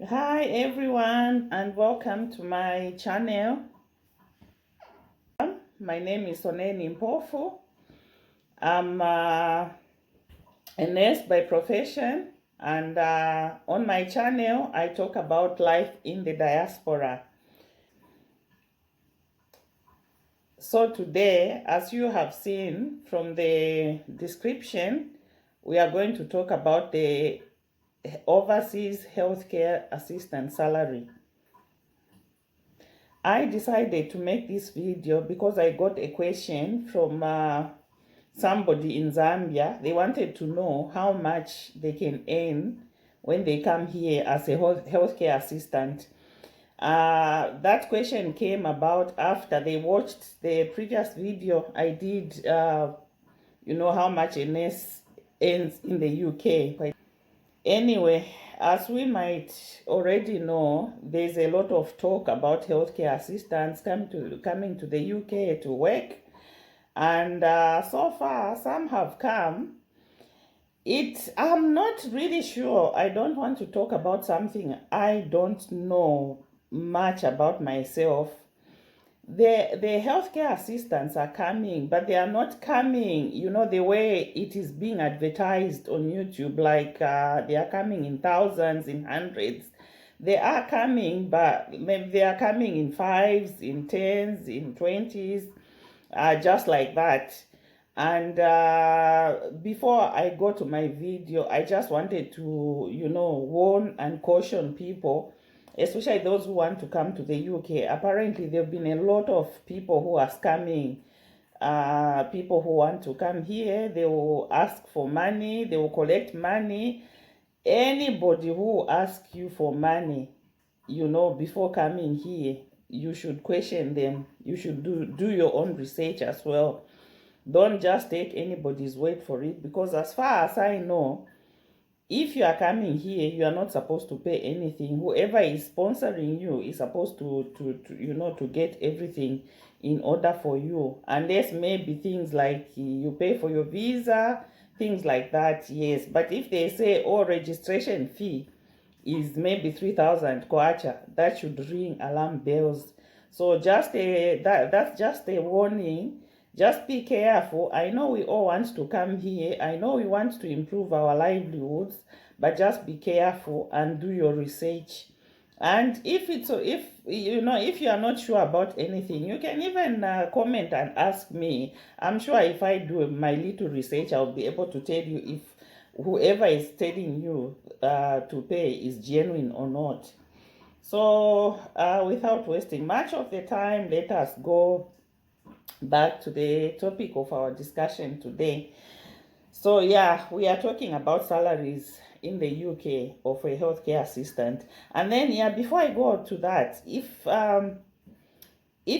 Hi everyone and welcome to my channel. My name is Oneni Mpofu. I'm a nurse by profession, and on my channel I talk about life in the diaspora. So today, as you have seen from the description, we are going to talk about the overseas healthcare assistant salary. I decided to make this video because I got a question from somebody in Zambia. They wanted to know how much they can earn when they come here as a healthcare assistant. That question came about after they watched the previous video I did, how much a nurse earns in the UK. Anyway, as we might already know, there's a lot of talk about healthcare assistants coming to the UK to work, and so far some have come. I'm not really sure. I don't want to talk about something I don't know much about myself. The healthcare assistants are coming, but they are not coming, the way it is being advertised on YouTube, like they are coming in thousands, in hundreds. They are coming, but maybe they are coming in fives, in tens, in 20s, just like that. And before I go to my video, I just wanted to, warn and caution people, especially those who want to come to the UK. Apparently, there have been a lot of people who are scamming. People who want to come here, they will ask for money, they will collect money. Anybody who asks you for money, before coming here, you should question them. You should do your own research as well. Don't just take anybody's word for it, because as far as I know, if you are coming here, you are not supposed to pay anything. Whoever is sponsoring you is supposed to get everything in order for you. Unless maybe things like you pay for your visa, things like that, yes. But if they say, oh, registration fee is maybe 3,000 kwacha, that should ring alarm bells. So that's just a warning. Just be careful. I know we all want to come here. I know we want to improve our livelihoods, but just be careful and do your research. And if you are not sure about anything, you can even comment and ask me. I'm sure if I do my little research, I'll be able to tell you if whoever is telling you to pay is genuine or not. So without wasting much of the time, let us go back to the topic of our discussion today. So yeah, we are talking about salaries in the UK of a healthcare assistant. And then before I go to that, if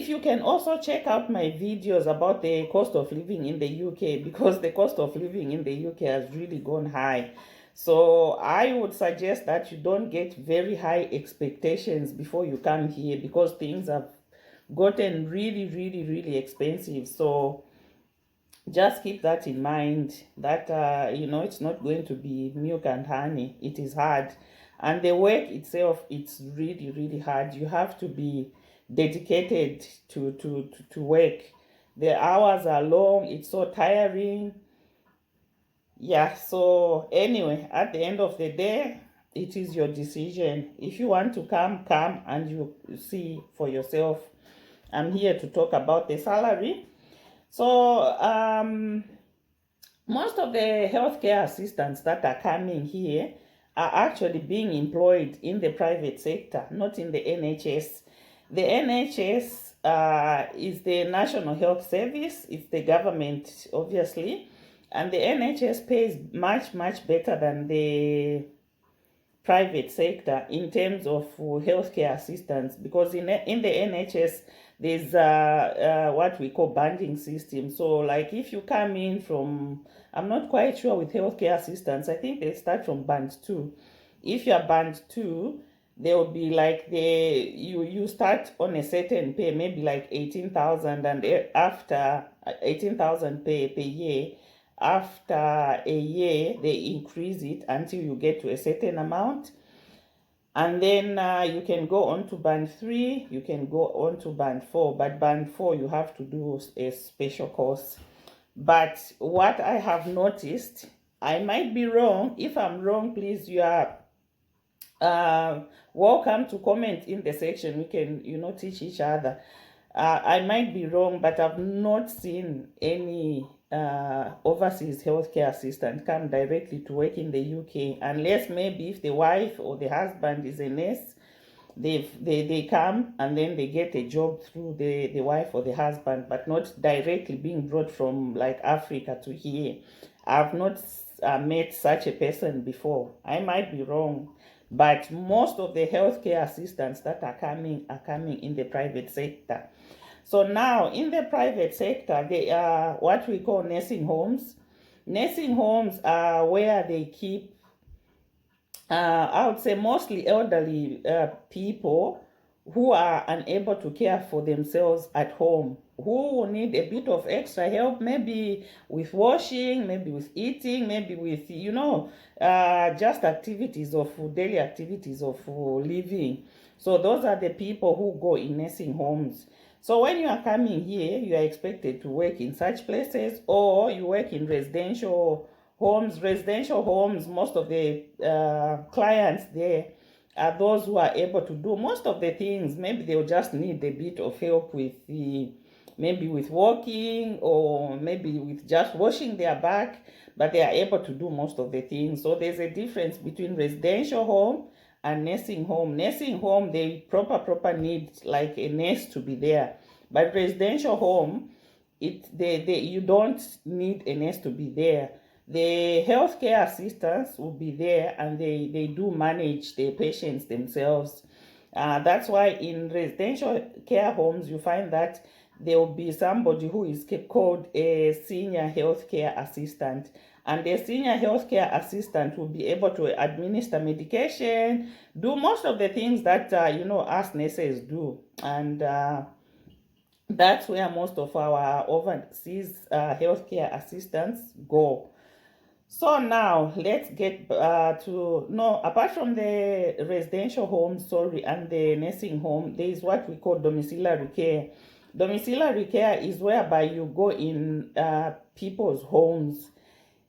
you can also check out my videos about the cost of living in the UK, because the cost of living in the UK has really gone high. So I would suggest that you don't get very high expectations before you come here, because things have gotten really, really, really expensive. So just keep that in mind, that it's not going to be milk and honey. It is hard, and the work itself, it's really, really hard. You have to be dedicated to work. The hours are long. It's so tiring. Yeah, so anyway, at the end of the day, it is your decision. If you want to come, and you see for yourself. I'm here to talk about the salary. So most of the healthcare assistants that are coming here are actually being employed in the private sector, not in the NHS. The NHS is the National Health Service. It's the government, obviously. And the NHS pays much, much better than the private sector in terms of healthcare assistance, because in the NHS there's what we call banding system. So like if you come in from, I'm not quite sure with healthcare assistants, I think they start from band 2. If you're band 2, they will be like you start on a certain pay, maybe like 18,000, and after 18,000 per year. After a year, they increase it until you get to a certain amount. And then you can go on to band 3, you can go on to band 4, but band 4 you have to do a special course. But what I have noticed, I might be wrong. If I'm wrong, please, you are welcome to comment in the section. We can, teach each other. I might be wrong, but I've not seen any overseas healthcare assistant come directly to work in the UK, unless maybe if the wife or the husband is a nurse, they come and then they get a job through the wife or the husband, but not directly being brought from like Africa to here. I've not met such a person before. I might be wrong, but most of the healthcare assistants that are coming in the private sector. So now in the private sector, they are what we call nursing homes. Nursing homes are where they keep, I would say, mostly elderly people who are unable to care for themselves at home, who need a bit of extra help, maybe with washing, maybe with eating, maybe with, just activities of daily activities of living. So those are the people who go in nursing homes. So when you are coming here, you are expected to work in such places, or you work in residential homes. Residential homes, most of the clients there are those who are able to do most of the things. Maybe they'll just need a bit of help with maybe with walking, or maybe with just washing their back, but they are able to do most of the things. So there's a difference between residential home and nursing home. Nursing home, they proper need like a nurse to be there, but residential home, you don't need a nurse to be there. The healthcare assistants will be there, and they do manage the patients themselves. That's why in residential care homes, you find that there will be somebody who is called a senior healthcare assistant. And the senior healthcare assistant will be able to administer medication, do most of the things that, us nurses do. And that's where most of our overseas healthcare assistants go. So now let's get apart from the residential home, and the nursing home, there is what we call domiciliary care. Domiciliary care is whereby you go in people's homes.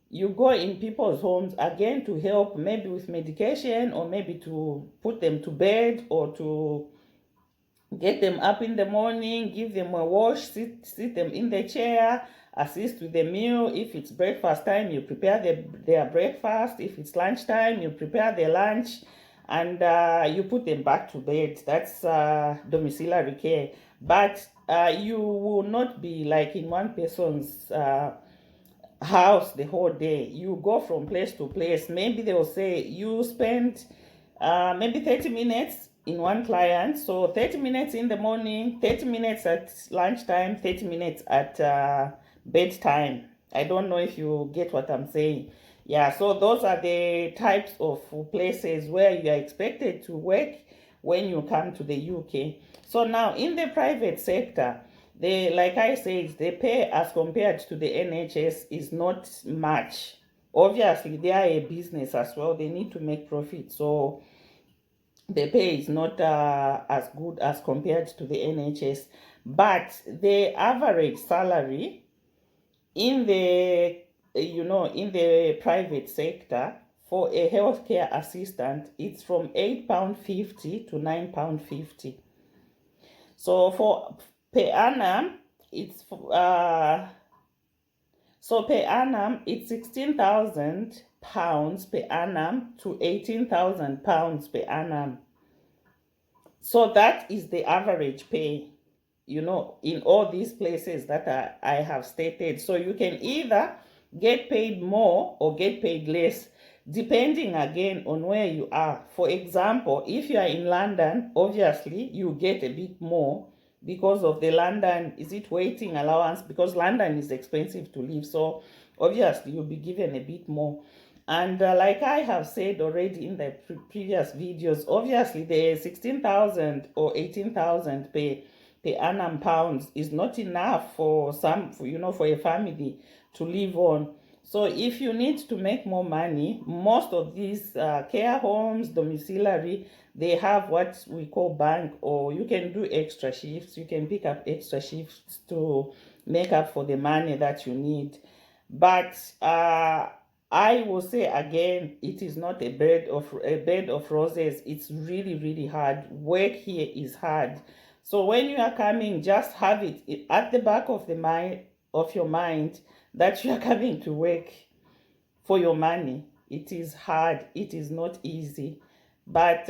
You go in people's homes, again, to help maybe with medication, or maybe to put them to bed, or to get them up in the morning, give them a wash, sit them in the chair, assist with the meal. If it's breakfast time, you prepare their breakfast. If it's lunch time, you prepare their lunch, and you put them back to bed. That's domiciliary care. But you will not be like in one person's house the whole day. You go from place to place. Maybe they will say you spend maybe 30 minutes in one client. So 30 minutes in the morning, 30 minutes at lunchtime, 30 minutes at bedtime. I don't know if you get what I'm saying. Yeah, so those are the types of places where you are expected to work when you come to the UK. So now in the private sector, like I said, the pay as compared to the NHS is not much. Obviously, they are a business as well. They need to make profit. So the pay is not as good as compared to the NHS. But the average salary in the, in the private sector for a healthcare assistant, it's from £8.50 to £9.50. So for per annum, it's per annum it's £16,000 per annum to £18,000 per annum. So that is the average pay, in all these places that I have stated. So you can either get paid more or get paid less, depending again on where you are. For example, if you are in London, obviously you get a bit more because of the London, waiting allowance, because London is expensive to live. So obviously you'll be given a bit more. And like I have said already in the previous videos, obviously the 16,000 or 18,000 per annum pounds is not enough for for a family to live on. So if you need to make more money, most of these care homes, domiciliary, they have what we call bank, or you can do extra shifts. You can pick up extra shifts to make up for the money that you need. But I will say again, it is not a bed of roses. It's really, really hard. Work here is hard. So when you are coming, just have it at the back of the mind of your mind that you are coming to work for your money. It is hard. It is not easy. But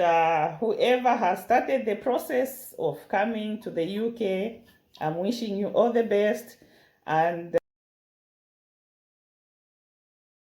whoever has started the process of coming to the UK, I'm wishing you all the best. And